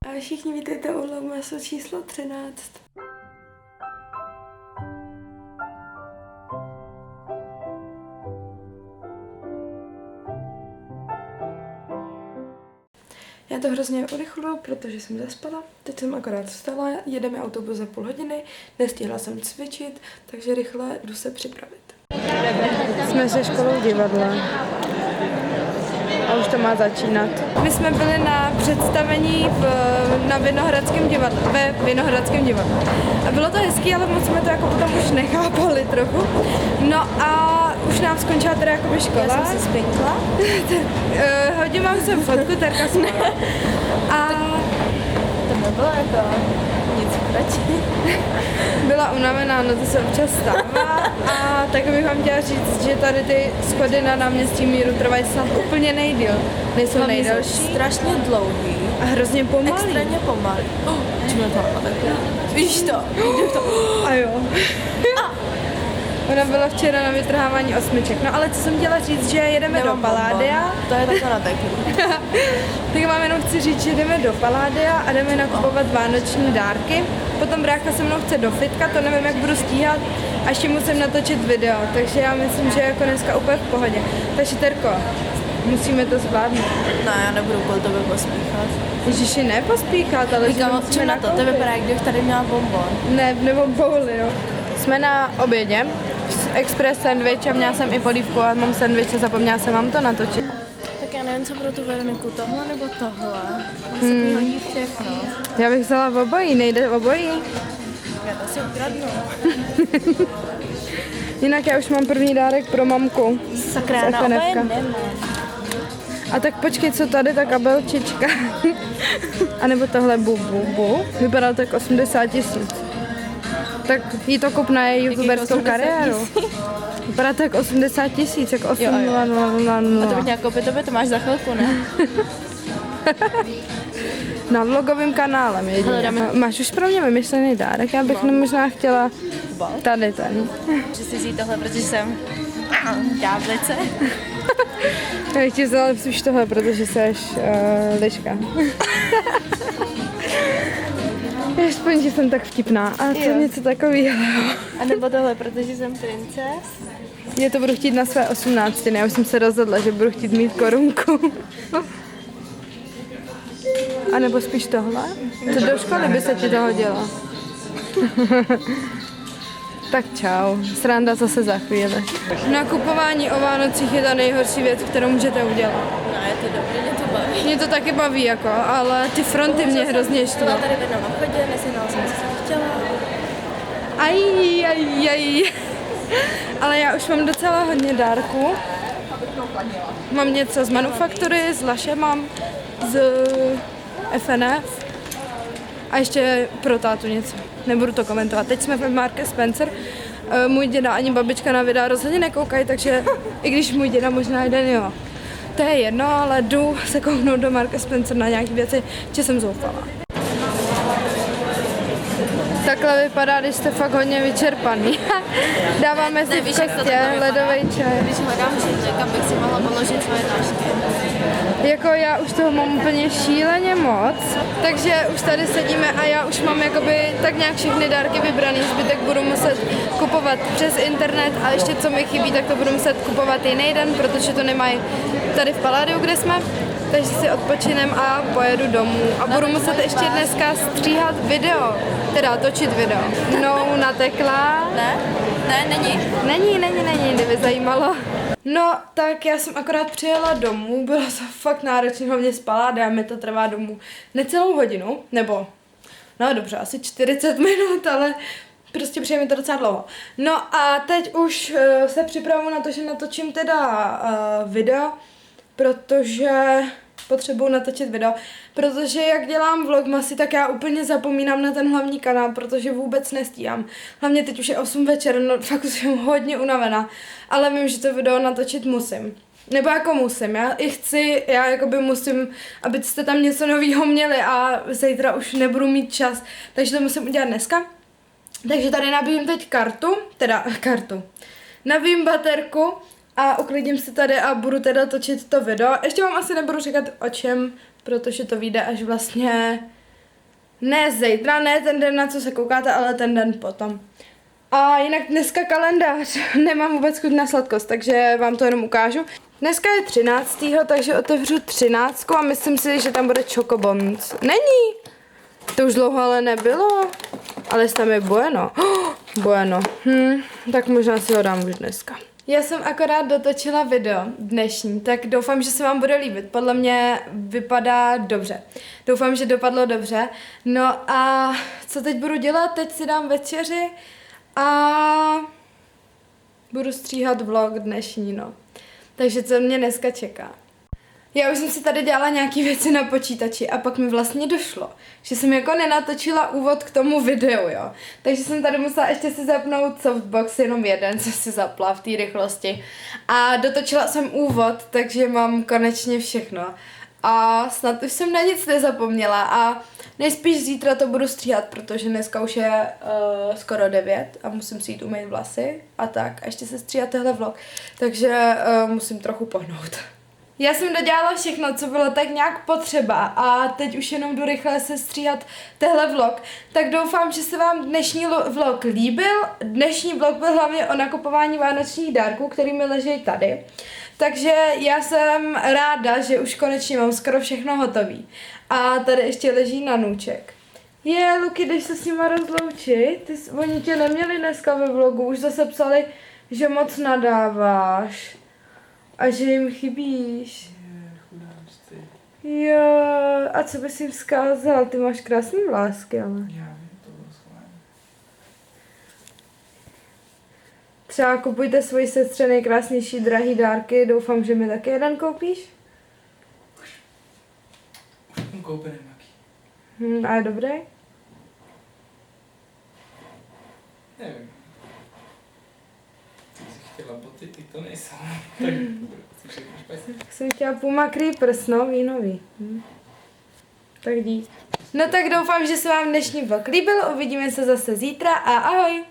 A všichni vítejte u vlogmasu číslo 13. Já to hrozně urychluju, protože jsem zaspala. Teď jsem akorát vstala, jedeme autobus za půl hodiny, nestihla jsem cvičit, takže rychle jdu se připravit. Jsme se školou divadla. A už to má začínat. My jsme byli na představení na Vinohradském divadle, ve Vinohradském divadle. A bylo to hezký, ale moc jsme to jako potom už nechápali trochu. No a už nám skončila teda jakoby škola. Já jsem se spěkla. Hodím vám sem fotku, Terka smála. A to nebylo jako nic proti. Byla unavená, no to se občas stává. A tak bych vám chtěla říct, že tady ty schody na náměstí Míru trvají snad úplně nejdýl. Nejsou nejdelší. Strašně dlouhý. A hrozně pomalý. Extrémně pomalý. Čím to takhle? Víš to? A jo. Ona byla včera na vytrhávání osmiček. No ale co jsem chtěla říct, že jedeme do Palladia. To je takhle na taky. Tak vám jenom chci říct, že jdeme do Palladia a jdeme nakupovat vánoční dárky. Potom brácha se mnou chce do fitka, to nevím, jak budu stíhat. A ještě musím natočit video, takže já myslím, že jako dneska úplně v pohodě. Takže Terko, musíme to zvládnout. No, já nebudu kvůli tobě pospíchat. Ježiši, ne pospíchat, ale Říkám, čím na to? To vypadá, jak kdybych tady měla bonbon. Ne, nebo bowly, no. Jsme na obědě, express sandwich a měla jsem i polívku a mám sandwich a zapomněla jsem vám to natočit. Tak já nevím, co pro tu Veroniku, tohle nebo tohle. Ono se mi hodí všechno. Já bych vzala obojí, nejde obojí. Já to si ukradnu. Jinak já už mám první dárek pro mamku. Sakra, na oboje nemám. A tak počkej, co tady, ta kabelčička. A nebo tohle bu. Vypadá tak 80 000. Tak jí to kup na její youtuberskou kariéru. Vypadá tak 80 000, jak 8000. A to bych nějak koupit, tobě to máš za chvilku, ne? Na vlogovém kanále jedině. Máš už pro mě vymyšlený dárek? Já bych možná chtěla tady ten. Že si vzít tohle, protože jsem ďáblice. Já bych ti vzala už tohle, protože jsi liška. Aspoň, že jsem tak vtipná. A to něco takového. A nebo tohle, protože jsem princes. Já to budu chtít na své 18. Já už jsem se rozhodla, že budu chtít mít korunku. A nebo spíš tohle? To do školy by se ti to hodilo. Tak čau, sranda zase za chvíli. Nakupování o Vánocích je ta nejhorší věc, kterou můžete udělat. No, je to dobrý, mě to baví. Mě to taky baví, jako, ale ty fronty mě hrozně štve. Byla tady v jednom obchodě, nesehnala jsem, co jsem chtěla. Aj. Ale já už mám docela hodně dárků. Mám něco z Manufaktury, z Laše mám, z FNF a ještě pro tátu něco. Nebudu to komentovat. Teď jsme v Marks Spencer. Můj děda ani babička na videa rozhodně nekoukají, takže i když můj děda možná jeden, jo. To je jedno, ale jdu se kouknout do Marks Spencer na nějaké věci, že jsem zoufala. Takhle vypadá, když jste fakt hodně vyčerpaný. Dáváme si v kostě ledový čaj. Když hledám židli, kam bych si mohla položit svoje tašky. Jako já už toho mám úplně šíleně moc, takže už tady sedíme a já už mám jakoby tak nějak všechny dárky vybraný, zbytek budu muset kupovat přes internet a ještě co mi chybí, tak to budu muset kupovat jiný den, protože to nemají tady v Palladiu, kde jsme. Takže si odpočinem a pojedu domů. A budu muset ještě dneska stříhat video, teda točit video. No, natekla. Ne, není. Není, kdyby zajímalo. No, tak já jsem akorát přijela domů, bylo to fakt náročné, hlavně spala, a mi to trvá domů necelou hodinu, nebo, no dobře, asi 40 minut, ale prostě přijde mi to docela dlouho. No a teď už se připravuji na to, že natočím teda video, protože potřebuji natočit video, protože jak dělám vlogmasy, tak já úplně zapomínám na ten hlavní kanál, protože vůbec nestíhám. Hlavně teď už je 8 večer, no fakt jsem hodně unavená, ale vím, že to video natočit musím. Nebo jako musím, já jakoby musím, abyste tam něco nového měli a zítra už nebudu mít čas, takže to musím udělat dneska. Takže tady nabijím teď kartu. Nabijím baterku a uklidím se tady a budu teda točit to video. Ještě vám asi nebudu říkat o čem, protože to vyjde až vlastně Ne zítra, ne ten den, na co se koukáte, ale ten den potom. A jinak dneska kalendář, nemám vůbec chuť na sladkost, takže vám to jenom ukážu. Dneska je 13. takže otevřu 13 a myslím si, že tam bude Chocobons. Není! To už dlouho ale nebylo. Ale tam je Bueno. Bueno. Tak možná si ho dám už dneska. Já jsem akorát dotočila video dnešní, tak doufám, že se vám bude líbit. Podle mě vypadá dobře. Doufám, že dopadlo dobře. No a co teď budu dělat? Teď si dám večeři a budu stříhat vlog dnešní, no. Takže co mě dneska čeká? Já už jsem si tady dělala nějaký věci na počítači a pak mi vlastně došlo, že jsem jako nenatočila úvod k tomu videu, jo. Takže jsem tady musela ještě si zapnout softbox, jenom jeden, co si zapla v té rychlosti. A dotočila jsem úvod, takže mám konečně všechno. A snad už jsem na nic nezapomněla a nejspíš zítra to budu stříhat, protože dneska už je skoro 9 a musím si jít umýt vlasy a tak. A ještě se stříhat tenhle vlog, takže musím trochu pohnout. Já jsem dodělala všechno, co bylo tak nějak potřeba a teď už jenom jdu rychle se stříhat tehle vlog. Tak doufám, že se vám dnešní vlog líbil. Dnešní vlog byl hlavně o nakupování vánočních dárků, který mi leží tady. Takže já jsem ráda, že už konečně mám skoro všechno hotový. A tady ještě leží nanůček. Luky, jdeš se s nima rozloučit? Oni tě neměli dneska ve vlogu, už zase psali, že moc nadáváš. A že jim chybíš. Jo, a co bys jim vzkázal? Ty máš krásný vlásky, ale. Já vím, to bylo schválně. Třeba kupujte svoji sestře nejkrásnější drahý dárky, doufám, že mi taky jeden koupíš. Už jsem koupený maký. A je dobrý? Nevím. Ty jsi chtěla boty, ty to nejsou. Tak chci všechno špatně. Tak jsem chtěla Puma Creepers, no, vínový. Tak dík. No tak doufám, že se vám dnešní vlog líbil, uvidíme se zase zítra a ahoj!